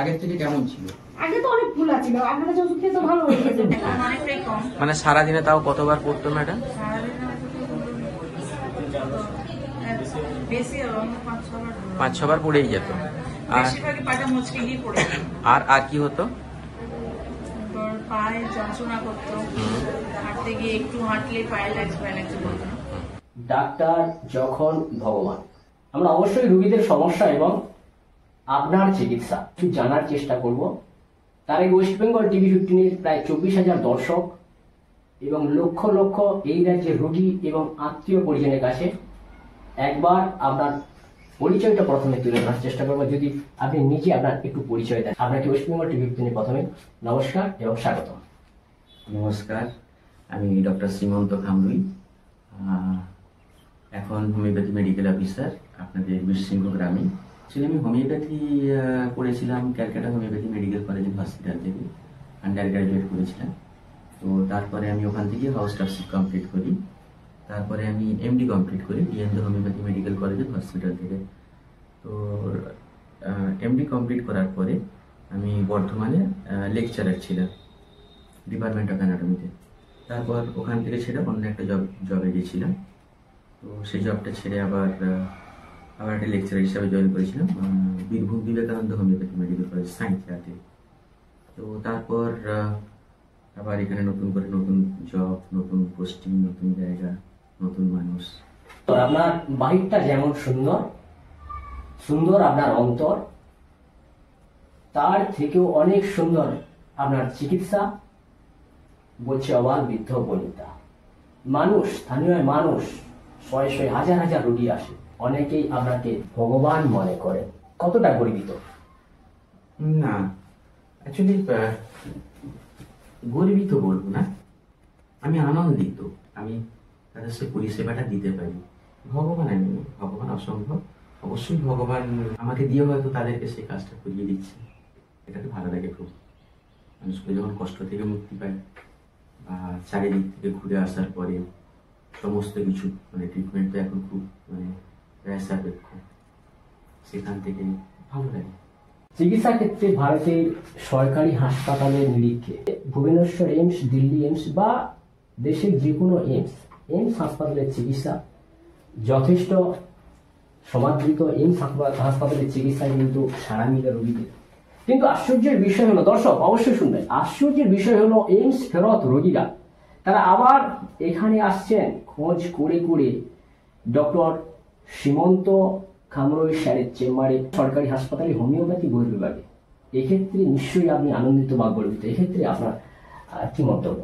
আগের থেকে কেমন ছিল? আগে তো অনেক ফুলা ছিল, আপনারা যে ওষুধ খেয়ে তো ভালো হয়ে গেছে, অনেকটাই কম। মানে সারাদিনে তাও কতবার পড়তো ম্যাডাম? বেশি 5-6 বার পড়েই যেত। আর আর কি হতো? পায়ে যন্ত্রণা করতো, হাঁটতে গিয়ে একটু হাঁটলে পায়ে লাগছে বলতো। ডাক্তার যখন ভগবান, আমরা অবশ্যই রোগীদের সমস্যা এবং আপনার চিকিৎসা একটু জানার চেষ্টা করব। তার এই ওয়েস্ট বেঙ্গল টিভি 15-এর প্রায় 24,000 দর্শক এবং লক্ষ লক্ষ এই রাজ্যের রোগী এবং আত্মীয় পরিজনের কাছে একবার আপনার পরিচয়টা প্রথমে তুলে ধরার চেষ্টা করবো। যদি আপনি নিজে আপনার একটু পরিচয় দেন। আপনাকে ওয়েস্ট বেঙ্গল টিভি 15-এর প্রথমে নমস্কার এবং স্বাগত। নমস্কার, আমি ডক্টর শ্রীমন্ত খামরুই, এখন হোমিওপ্যাথি মেডিকেল অফিসার আপনাদের বীরসিংহ গ্রামে। আমি হোমিওপ্যাথি করেছিলাম Calcutta homeopathy medical college hospital থেকে, আন্ডার গ্রাজুয়েট করেছিলাম। তো তারপরে আমি ওখান থেকে হাউস স্টাফশিপ কমপ্লিট করি। তারপরে আমি এমডি কমপ্লিট করি DND homeopathy medical college hospital থেকে। তো এমডি কমপ্লিট করার পরে আমি বর্ধমানে লেকচারার ছিলাম ডিপার্টমেন্ট অফ অ্যানাটমিতে। তারপর ওখান থেকে ছেড়ে অন্য একটা জবে গিয়েছিলাম। তো সেই জবটা ছেড়ে আবার একটা লেকচারার হিসাবে জয়েন করেছিলাম Birbhum Vivekananda homeopathy medical college সাঁইথিয়াতে। তো তারপর আবার এখানে নতুন করে নতুন জব, নতুন পোস্টিং, নতুন জায়গা, নতুন মানুষ। তো আপনার বাহিরটা যেমন সুন্দর সুন্দর আপনার অন্তর, তার থেকেও অনেক সুন্দর আপনার চিকিৎসা। বলছে অবাক বৃদ্ধ বনিতা মানুষ, স্থানীয় মানুষ, শয়ে শয়ে হাজার হাজার রোগী আসে, অনেকেই আপনাকে ভগবান মনে করে। কতটা গর্বিত? না, অ্যাকচুয়ালি গর্বিত বলবো না, আমি আনন্দিত। আমি তাদের সে পরিষেবাটা দিতে পারি। ভগবান আমি, ভগবান অসম্ভব। অবশ্যই ভগবান আমাকে দিয়ে হয়তো তাদেরকে সেই কাজটা করিয়ে দিচ্ছে। এটাকে ভালো লাগে খুব। মানুষকে যখন কষ্ট থেকে মুক্তি পায় বা চারিদিক থেকে ঘুরে আসার পরে সমস্ত কিছু মানে ট্রিটমেন্ট তো এখন খুব মানে ব্যয় সাপেক্ষ, সেখান থেকে ভালো লাগে। চিকিৎসা ক্ষেত্রে ভারতের সরকারি হাসপাতালের নিরিখে ভুবনেশ্বর এইমস, দিল্লি এইমস বা দেশের যে কোনো এইমস হাসপাতালের চিকিৎসা যথেষ্ট সমাদৃত। এইমস হাসপাতালের চিকিৎসায় কিন্তু সারা মিলে রোগীদের। কিন্তু আশ্চর্যের বিষয় হলো, দর্শক অবশ্যই শুনবেন, আশ্চর্যের বিষয় হলো এইমস ফেরত রোগীরা তারা আবার এখানে আসছেন খোঁজ করে করে ডক্টর শ্রীমন্ত খামরুই স্যারের চেম্বারে, সরকারি হাসপাতালে হোমিওপ্যাথি বহির্বিভাগে। এক্ষেত্রে নিশ্চয়ই আপনি আনন্দিত বা গর্বিত। এক্ষেত্রে আপনার কি মন্তব্য?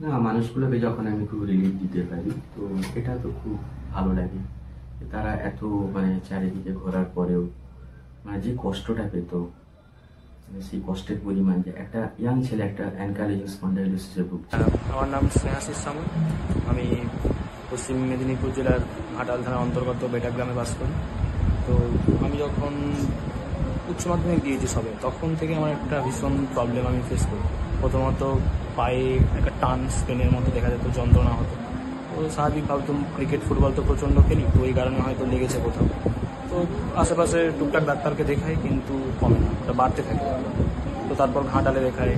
না, মানুষগুলোকে যখন আমি খুব রিলিফ দিতে পারি তো এটা তো খুব ভালো লাগে। তারা এত মানে চারিদিকে ঘোরার পরেও মানে যে কষ্টটা পেত, মানে সেই কষ্টের পরিমাণ যে একটা ইয়াং ছেলে একটা অ্যানকাইলোজিং স্পন্ডাইলোসিসে ভুগছে। আমার নাম স্নেহাশিস সামন্ত, আমি পশ্চিম মেদিনীপুর জেলার ঘাটাল থানার অন্তর্গত বেটাগ্রামে বাস করি। তো আমি যখন উচ্চ মাধ্যমিক দিয়েছি সবে, তখন থেকে আমার একটা ভীষণ প্রবলেম আমি ফেস করি। প্রথমত পায়ে একটা টান স্পেনের মতো দেখা যেত, যন্ত্রণা হতো। তো স্বাভাবিক ভাবতাম ক্রিকেট ফুটবল তো প্রচণ্ড খেলি, তো এই কারণে হয়তো লেগেছে কোথাও। তো আশেপাশে টুকটাক ডাক্তারকে দেখাই, কিন্তু কমে না, ওটা বাড়তে থাকে। তো তারপর ঘাটালে দেখাই,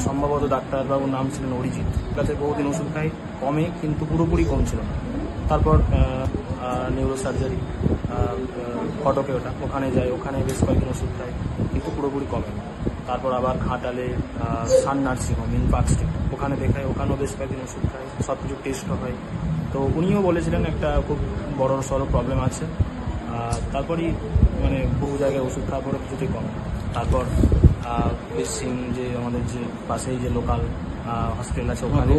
সম্ভবত ডাক্তারবাবুর নাম ছিলেন অরিজিৎ, কাছে বহুদিন ওষুধ খাই, কমে কিন্তু পুরোপুরি কমছিল না। তারপর নিউরো সার্জারি কটকে, ওখানে যাই, ওখানে বেশ কয়েকদিন ওষুধ খাই, কিন্তু পুরোপুরি কমে না। তারপর আবার ঘাটালে Sun Nursing Home in Park Street, ওখানে দেখাই, ওখানেও বেশ কয়েকদিন ওষুধ খাই, সব কিছু টেস্টও হয়। তো উনিও বলেছিলেন একটা খুব বড় সড়ো প্রবলেম আছে। তারপরই মানে বহু জায়গায় ওষুধ খাওয়ার পরে কিছুতেই কমে না। তারপর বেসিং যে আমাদের যে পাশেই যে লোকাল হসপিটাল আছে, ওখানে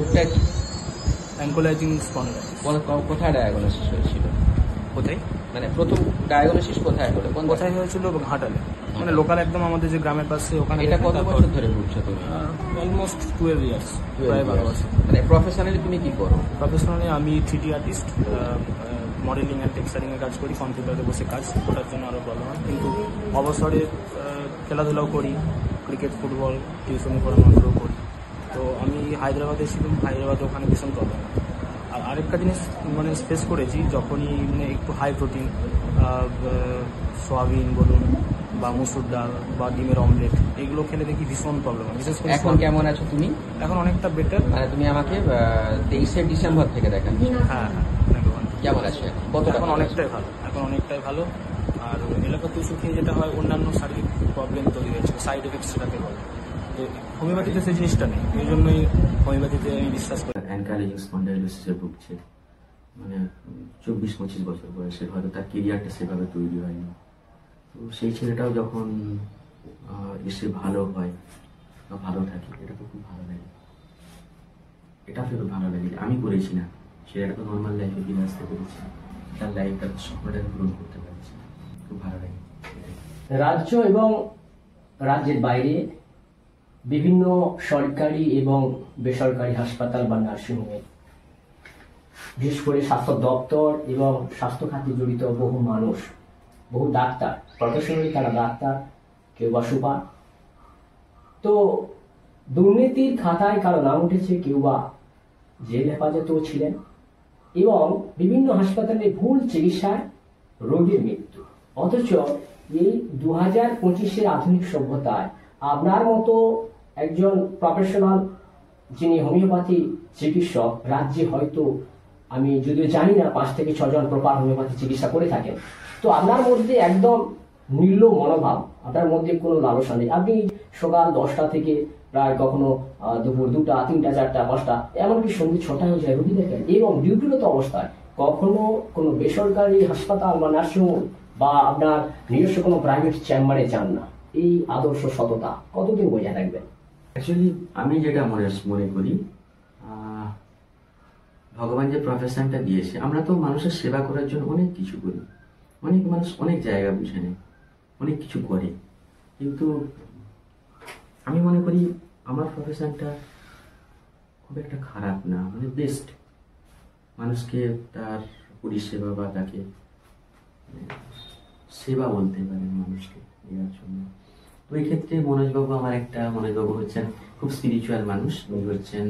অ্যাঙ্কোলাইজিং স্পন্ডাইলাইটিস। কোথায় ডায়াগনোসিস হয়েছিল? কোথায় মানে প্রথম ডায়াগনোসিস কোথায় হলো? কোথায় হয়েছিল? ঘাটালে, মানে লোকাল একদম আমাদের যে গ্রামের পাশে ওখানে। এটা কত বছর ধরে ভুগছো তুমি? অলমোস্ট 12 ইয়ার্স, প্রায় 12 বছর। মানে প্রফেশনালি তুমি কি করো? প্রফেশনালি আমি 3D আর্টিস্ট, মডেলিং অ্যান্ড টেক্সচারিংয়ের কাজ করি, কম্পিউটারে বসে কাজ, ওটার জন্য আরও প্রবলেম হয়। কিন্তু অবসরে খেলাধুলাও করি, ক্রিকেট ফুটবল টিউশনি পড়ানোগুলো করি। তো আমি হায়দ্রাবাদে ছিলাম, হায়দ্রাবাদে ওখানে ভীষণ প্রবলেম। আর আরেকটা জিনিস মানে ফেস করেছি, যখনই মানে একটু হাই প্রোটিন সোয়াবিন বলুন বা মুসুর ডাল বা ডিমের অমলেট, এগুলো খেলে দেখি ভীষণ প্রবলেম হয়, বিশেষ করে এখন কেমন আছো তুমি? এখন অনেকটা বেটার। মানে তুমি আমাকে 23শে ডিসেম্বর থেকে দেখাচ্ছ। হ্যাঁ, কেমন আছো এখন? কতটা এখন অনেকটাই ভালো। আর এলাকা তুষু খেয়ে যেটা হয়, অন্যান্য শারীরিক প্রবলেম তৈরি হয়েছে, সাইড এফেক্ট সেটাকে বলে। তো হোমিওপ্যাথিতে সেই জিনিসটা নেই, এই জন্যই হোমিওপ্যাথিতে আমি বিশ্বাস করি। অ্যানকাইলোজিং স্পন্ডাইলোসিসে ভুগছে, মানে 24-25 বছর বয়সে, হয়তো তার কেরিয়ারটা সেভাবে তৈরি হয়নি। তো সেই ছেলেটাও যখন এসে ভালো হয় বা ভালো থাকে, এটা তো খুব ভালো লাগে, এটা ফেরত ভালো লাগে। আমি করেছি না, সেটা তো নর্মাল লাইফে ফিরে আসতে পেরেছি, তার লাইফটা স্বপ্নটাকে পূরণ করতে পারছি, খুব ভালো লাগে। রাজ্য এবং রাজ্যের বাইরে বিভিন্ন সরকারি এবং বেসরকারি হাসপাতাল বা নার্সিংহোমে, বিশেষ করে স্বাস্থ্য দপ্তর এবং স্বাস্থ্য খাতে জড়িত বহু মানুষ, বহু ডাক্তার, প্রফেশনালি তারা ডাক্তার, কেউ বা সুপার, তো দুর্নীতির খাতায় কারো নাম উঠেছে, কেউ বা জেল হেফাজতেও ছিলেন, এবং বিভিন্ন হাসপাতালে ভুল চিকিৎসায় রোগীর মৃত্যু। অথচ এই 2025-এর আধুনিক সভ্যতায় আপনার মতো একজন প্রফেশনাল যিনি হোমিওপ্যাথি চিকিৎসক রাজ্যে, হয়তো আমি যদিও জানি না 5 থেকে 6 জন প্রপার হোমিওপ্যাথি চিকিৎসা করে থাকেন, তো আপনার মধ্যে একদম নির্লোভ মনোভাব, আপনার মধ্যে কোনো লালসা নেই। আপনি সকাল 10টা থেকে প্রায় কখনো দুপুর 2টা, 3টা, 4টা, 5টা, এমনকি সন্ধ্যে 6টা হয়ে যায় রোগী দেখেন, এবং ডিউটিরত অবস্থায় কখনো কোনো বেসরকারি হাসপাতাল বা নার্সিংহোম বা আপনার নিজস্ব কোনো প্রাইভেট চেম্বারে যান না। এই আদর্শ সততা কতদিন বজায় রাখবেন? অ্যাকচুয়ালি আমি যেটা মনে করি, ভগবান যে প্রফেশনটা দিয়েছে, আমরা তো মানুষের সেবা করার জন্য অনেক কিছু করি, অনেক মানুষ অনেক জায়গা বুঝে নেয়, অনেক কিছু করে, কিন্তু আমি মনে করি আমার প্রফেশনটা খুব একটা খারাপ না, মানে বেস্ট। মানুষকে তার পরিষেবা বা তাকে সেবা বলতে পারেন মানুষকে দেওয়ার জন্য। তো এই ক্ষেত্রে মনোজবাবু হচ্ছেন খুব স্পিরিচুয়াল মানুষ। উনি হচ্ছেন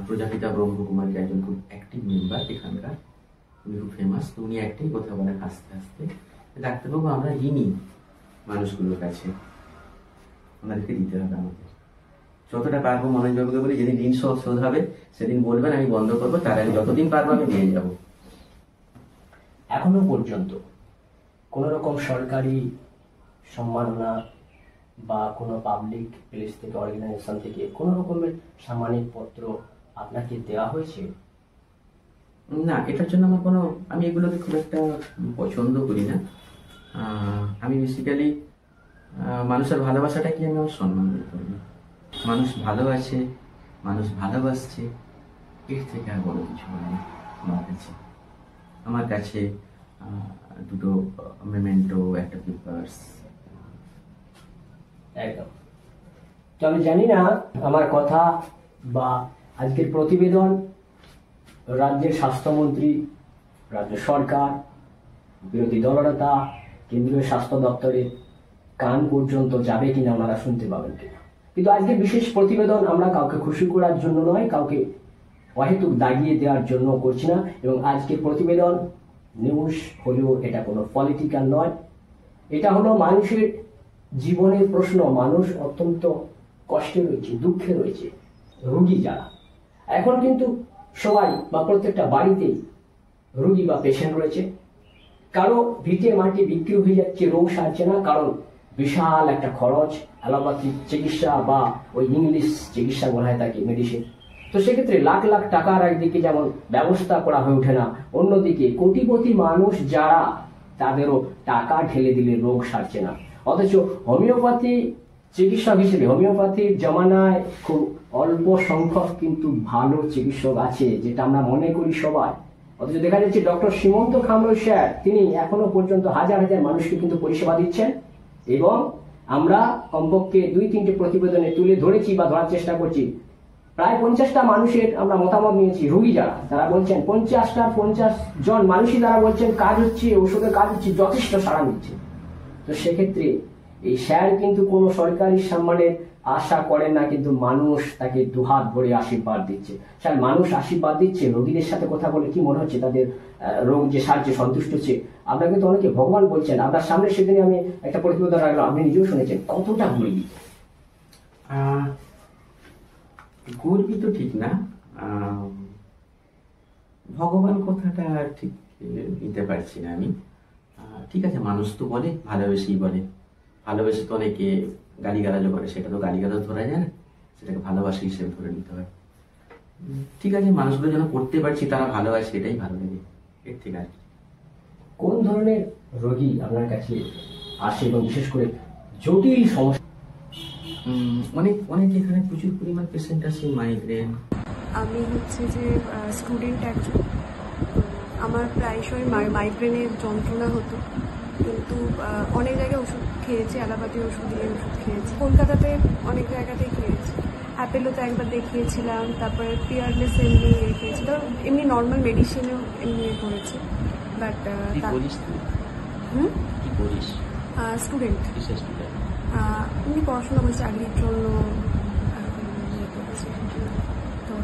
প্রজাপিতা ব্রহ্মকুমারীর একজন খুব অ্যাক্টিভ মেম্বার এখানকার, উনি খুব ফেমাস। তো উনি একটাই কথা বলেন হাসতে হাসতে, ডাক্তারবাবু আমরা ঋণী মানুষগুলোর কাছে, ওনাদেরকে দিতে হবে আমাদের যতটা পারবো। মনোজবাবুকে বলি যেদিন ঋণ শোধ হবে সেদিন বলবেন, আমি বন্ধ করবো, তার আগে যতদিন পারবো আমি দিয়ে যাবো। এখনো পর্যন্ত কোন রকম সরকারি সম্মাননা বা কোনো পাবলিক প্লেস থেকে, অর্গানাইজেশন থেকে কোন রকমের সাম্মানিক পত্র আপনাকে দেওয়া হয়েছে? না, এটার জন্য আমি এগুলোকে খুব একটা পছন্দ করি না। আমি বেসিক্যালি মানুষের ভালোবাসাটাকে আমি আমার সম্মান করি। মানুষ ভালো আছে, মানুষ ভালোবাসছে, এর থেকে আর বড় কিছু নেই আমার কাছে। দুটো মেমেন্টো, একটা পেপারস, একদম। তো আমি জানি না আমার কথা বা আজকের প্রতিবেদন রাজ্যের স্বাস্থ্যমন্ত্রী, রাজ্য সরকার, বিরোধী দলনেতা, কেন্দ্রীয় স্বাস্থ্য দপ্তরের কান পর্যন্ত যাবে কিনা, ওনারা শুনতে পাবেন কিনা, কিন্তু আজকের বিশেষ প্রতিবেদন আমরা কাউকে খুশি করার জন্য নয়, কাউকে অহেতুক দাগিয়ে দেওয়ার জন্য করছি না। এবং আজকের প্রতিবেদন নিউজ হলেও এটা কোনো পলিটিক্যাল নয়, এটা হলো মানুষের জীবনের প্রশ্ন। মানুষ অত্যন্ত কষ্টে রয়েছে, দুঃখে রয়েছে, রোগী যারা। এখন কিন্তু সবাই বা প্রত্যেকটা বাড়িতেই রোগী বা পেশেন্ট রয়েছে। কারো ভিটে মাটি বিক্রি হয়ে যাচ্ছে, রোগ সারছে না, কারণ বিশাল একটা খরচ, অ্যালোপ্যাথিক চিকিৎসা বা ওই ইংলিশ চিকিৎসা বলা হয় তাকে, মেডিসিন। তো সেক্ষেত্রে লাখ লাখ টাকার একদিকে যেমন ব্যবস্থা করা হয়ে ওঠে না, অন্যদিকে কোটিপতি মানুষ যারা, তাদেরও টাকা ঢেলে দিলে রোগ সারছে না। অথচ হোমিওপ্যাথি চিকিৎসক হিসেবে হোমিওপ্যাথির জমানায় খুব অল্প সংখ্যক কিন্তু ভালো চিকিৎসক আছে, যেটা আমরা মনে করি সবাই। অথচ দেখা যাচ্ছে ডক্টর সীমন্ত খামরুই স্যার, তিনি এখনো পর্যন্ত হাজার হাজার মানুষকে কিন্তু পরিষেবা দিচ্ছেন। এবং আমরা কমপক্ষে 2-3টে প্রতিবেদনে তুলে ধরেছি বা ধরার চেষ্টা করছি, প্রায় 50টা মানুষের আমরা মতামত নিয়েছি, রোগী যারা, তারা বলছেন 50 জন মানুষই তারা বলছেন কাজ হচ্ছে, ওষুধের কাজ হচ্ছে, যথেষ্ট সাড়া নিচ্ছে। তো সেক্ষেত্রে এই স্যার কিন্তু কোনো সরকারি সম্মানের আশা করেন না, কিন্তু মানুষ তাকে দুহাত ভরে আশীর্বাদ দিচ্ছে। স্যার, মানুষ আশীর্বাদ দিচ্ছে, রোগীদের সাথে কথা বলে কি মনে হচ্ছে তাদের রোগ যে সাহায্যে সন্তুষ্ট হচ্ছে? আপনাকে তো অনেকে ভগবান বলছেন, আপনার সামনে সেদিনে আমি একটা প্রতিবেদন রাখলাম, আপনি নিজেও শুনেছেন, কতটা গরিব? গর্বিত ঠিক না, ভগবান কথাটা ঠিক নিতে পারছি না আমি। ঠিক আছে, মানুষ তো বলে, ভালোবেসেই বলে, ভালোবেসে তো অনেকে গালিগালাজও করে, সেটা তো গালিগালাজ ধরা যায় না, সেটাকে ভালোবাসা হিসেবে ধরে নিতে হয়। ঠিক আছে, মানুষগুলো যেন করতে পারছি তারা ভালোবাসে, এটাই ভালো লাগে, এর ঠিক আছে। কোন ধরনের রোগী আপনার কাছে আসে এবং বিশেষ করে জটিল সমস্যা? অনেক অনেক এখানে প্রচুর পরিমাণ পেশেন্ট আছে, মাইগ্রেন। আমি হচ্ছে যে স্টুডেন্ট একজন, আমার প্রায়শই মাইগ্রেনের যন্ত্রণা হতো, কিন্তু অনেক জায়গায় ওষুধ খেয়েছি, অ্যালোপ্যাথি ওষুধ দিয়ে ওষুধ খেয়েছি, কলকাতাতে অনেক জায়গাতেই খেয়েছি, অ্যাপেলোতে একবার দেখিয়েছিলাম, তারপরে পিয়ারলেস এমনি খেয়েছি, তো এমনি নর্মাল মেডিসিনও এমনি করেছি। বাট স্টুডেন্ট এমনি পড়াশোনা করছি, চাকরির জন্য করছি। তো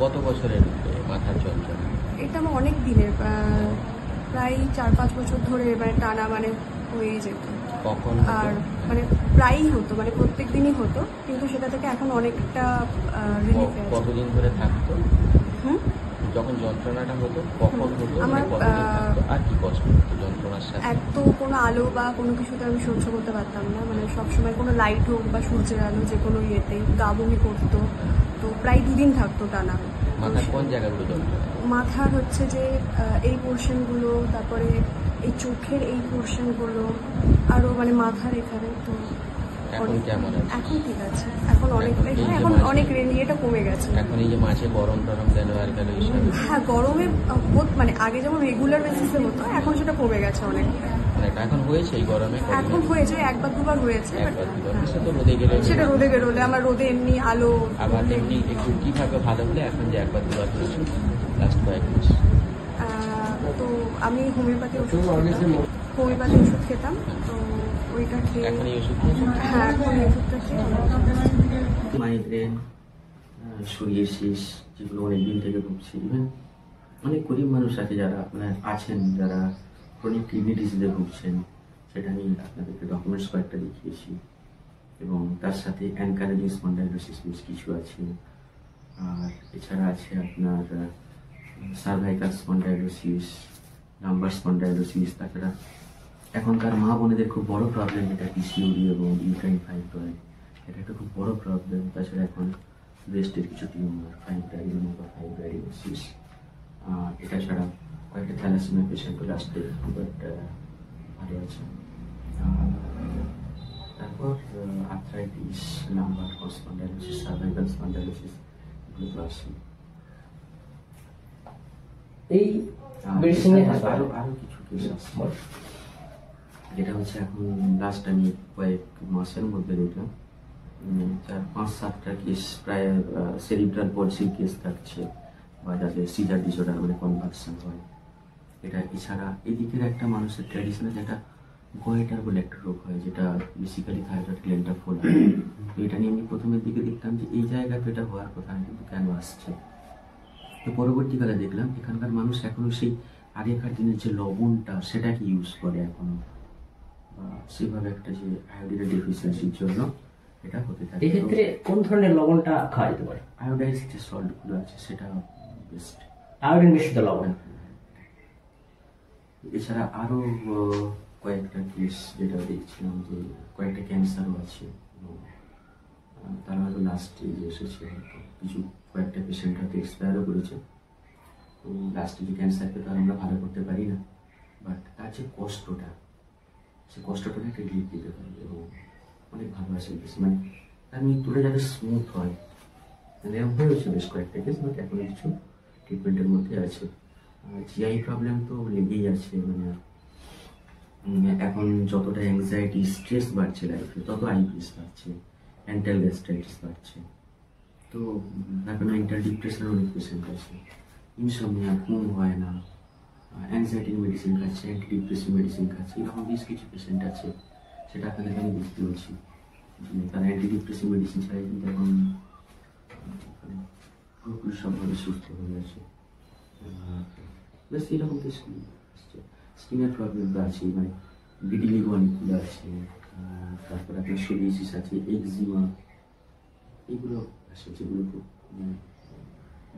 কত বছরের মাথার যন্ত্রণা? এটা আমার অনেক দিনের, প্রায় 4-5 বছর ধরে মানে টানা মানে হয়েই যেত। কখন? আর মানে প্রায়ই হতো, মানে প্রত্যেক দিনই হতো, কিন্তু সেটা থেকে এখন অনেকটা রিলিফ আছে। কতদিন ধরে থাকতো? যখন যন্ত্রণাটা হতো কখন হতো? আমার কতদিন থাকতো? আর কি কষ্ট হতো যন্ত্রণার সাথে? এক তো কোনো আলো বা কোনো কিছুতে আমি সহ্য করতে পারতাম না, মানে সবসময় কোনো লাইট হোক বা সূর্যের আলো যে কোনো ইয়েতেই গা বমি করতো, তো প্রায় 2 দিন থাকতো টানা। মাথার কোন জায়গাগুলো যন্ত্রণা? মাথার হচ্ছে যে এই পোর্শনগুলো, তারপরে এই চোখের এই পোর্শনগুলো, আরও মানে মাথার এখানে। তো এখন কেমন আছে? এখন ঠিক আছে, এখন অনেকটাই, এখন অনেক ইয়েটা কমে গেছে। এখন এই যে মাঝে গরম টরম গেল আর গেল, হ্যাঁ, গরমে মানে আগে যেমন রেগুলার বেসিসে হতো, এখন সেটা কমে গেছে অনেকটা। এখন হয়েছে এই গরমে? এখন হয়েছে, 1-2 বার হয়েছে, সেটা রোদে গেলে, সেটা রোদে বেরোলে, আমার রোদে এমনি আলো। আবার এমনি একটু কিভাবে ভালো হলে এখন যে 1-2 বার হয়েছে লাস্ট কয়েক মাস? তো আমি হোমিওপ্যাথি ওষুধ খেতাম, তো ওইটা খেয়ে এখন এই ওষুধ খেয়েছেন? হ্যাঁ, এখন এই ওষুধটা খেয়ে মাইগ্রেন, সোরিয়াসিস, যেগুলো অনেকদিন থেকে ভুগছি। ইভেন অনেক গরিব মানুষ আছে যারা আপনার আছেন, যারা ক্রনিক কিডনি ডিজিজে ভুগছেন, সেটা আমি আপনাদেরকে ডকুমেন্টস কয়েকটা দেখিয়েছি। এবং তার সাথে অ্যানকাইলোজিং স্পন্ডাইলোসিস বেশ কিছু আছে, আর এছাড়া আছে আপনার সার্ভাইকাল স্পন্ডাইলোসিস, লাম্বার স্পন্ডাইলোসিস। তাছাড়া এখনকার মা বোনেদের খুব বড় প্রবলেম এটা পিসিওডি এবং ইউট্রাইন ফাইব্রয়েড, এটা একটা খুব বড় প্রবলেম। তাছাড়া এখন ব্রেস্টের কিছু টিউমার, ফাইব্রয়েড বা ফাইব্রয়েডোসিস। এটা ছাড়া কয়েকটা থ্যালাসেমিয়া পেশেন্টও লাস্টে বাট ভালো আছে। তারপর arthritis, lumber spondylosis, cervical spondylosis, এগুলো তো আছে। এই আরো কিছু কেস আছে, যেটা হচ্ছে এখন লাস্ট আমি কয়েক মাসের মধ্যে দেখলাম 4-5-7টা কেস, প্রায় সেরিব্রাল পলসির কেস থাকছে, বা যাদের সিজার ডিসঅর্ডার মানে কনভার্সন হয়। এটা এছাড়া এদিকের একটা মানুষের ট্র্যাডিশনাল যেটা গোয়েটার বলে একটা রোগ হয়, যেটা বেসিক্যালি থাইরয়েড গ্ল্যান্ডটা ফোলা। তো এটা নিয়ে আমি প্রথমের দিকে দেখতাম যে এই জায়গাতে এটা হওয়ার কথা না, কিন্তু কেন আসছে। তো পরবর্তীকালে দেখলাম এখানকার মানুষ এখনো সেই আগেকার দিনের যে লবণটা সেটাকে ইউজ করে এখনো, বা সেভাবে একটা যে আয়োডিনের ডেফিসিয়েন্সির জন্য এটা হতে থাকে। এক্ষেত্রে কোন ধরনের লবণটা খাওয়া যেতে পারে? আয়োডাইজ যে সল্টগুলো আছে সেটা বেস্ট, আয়োডিন মিশ্রিত লবণ। এছাড়া আরো কয়েকটা কেস যেটা দেখছিলাম যে কয়েকটা ক্যান্সারও আছে, তারা হয়তো লাস্ট স্টেজে এসেছে, হয়তো কিছু কয়েকটা পেশেন্ট হয়তো এক্সপায়ারও করেছে। তো লাস্ট স্টেজে ক্যান্সারকে তো আমরা ভালো করতে পারি না, বাট তার যে কষ্টটা, সে কষ্টটা একটা রিলিফ দিতে পারি, এবং অনেক ভালো আছে কেস, মানে তার মৃত্যুটা যাতে স্মুথ হয়, মানে এরকম হয়েছে বেশ কয়েকটা কেস, বাট এখন কিছু ট্রিটমেন্টের মধ্যে আছে। জিআই প্রবলেম তো লেগেই আছে, মানে এখন যতটা অ্যাংজাইটি স্ট্রেস বাড়ছে লাইফে, তত আইবিএস বাড়ছে, মেন্টাল গ্যাস্ট্রাইটিস বাড়ছে। তো এখন মেন্টাল ডিপ্রেশনের অনেক পেশেন্ট আছে, ইনসমনিয়া, ঘুম হয় না, অ্যাংজাইটির মেডিসিন খাচ্ছে, অ্যান্টি ডিপ্রেসিভ মেডিসিন খাচ্ছে, এরকম বেশ কিছু পেশেন্ট আছে, সেটা আপনাদেরকে আমি দেখতে বলছি। তারা অ্যান্টি ডিপ্রেসিভ মেডিসিন ছাড়াই কিন্তু এখন পুরোপুরি সবভাবে সুস্থ হয়ে আছে। ব্যাস এরকম তো স্কিনের প্রবলেম তো আছে, মানে ভিটিলিগো অনেকগুলো আছে, তারপরে আপনার সোরিয়াসিস আছে, এক্সিমা, এগুলো আছে যেগুলো খুব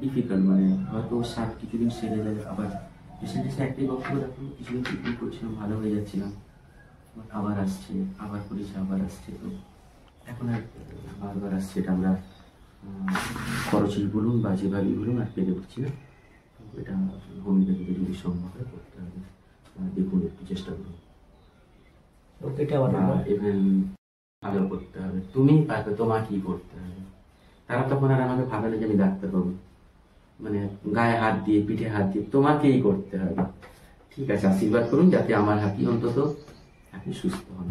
ডিফিকাল্ট, মানে হয়তো কিছুদিন সেরে যায়, আবার পেশেন্ট এসে একটাই বক্তব্য রাখুন, কিছুদিন ট্রিটমেন্ট করছিলাম, ভালো হয়ে যাচ্ছিলাম, আবার আসছে, আবার করেছে, আবার আসছে। তো এখন আর বারবার আসছে, এটা আমরা খরচের বলুন বা যেভাবেই বলুন আর পেরে উঠছি না। এটা হোমিওপ্যাথিতে যদি সম্ভব হয় করতে হবে, দেখুন একটু চেষ্টা করুন, এটা আমার ইভেন ভালো করতে হবে, তুমি পারবে, তোমাকেই করতে হবে। তারা তখন আর আমাকে ভাবে যে আমি ডাক্তার পাবো, মানে গায়ে হাত দিয়ে পিঠে হাত দিয়ে তোমাকেই করতে হবে। ঠিক আছে, আশীর্বাদ করুন যাতে আমার হাতি অন্তত আপনি সুস্থ হন।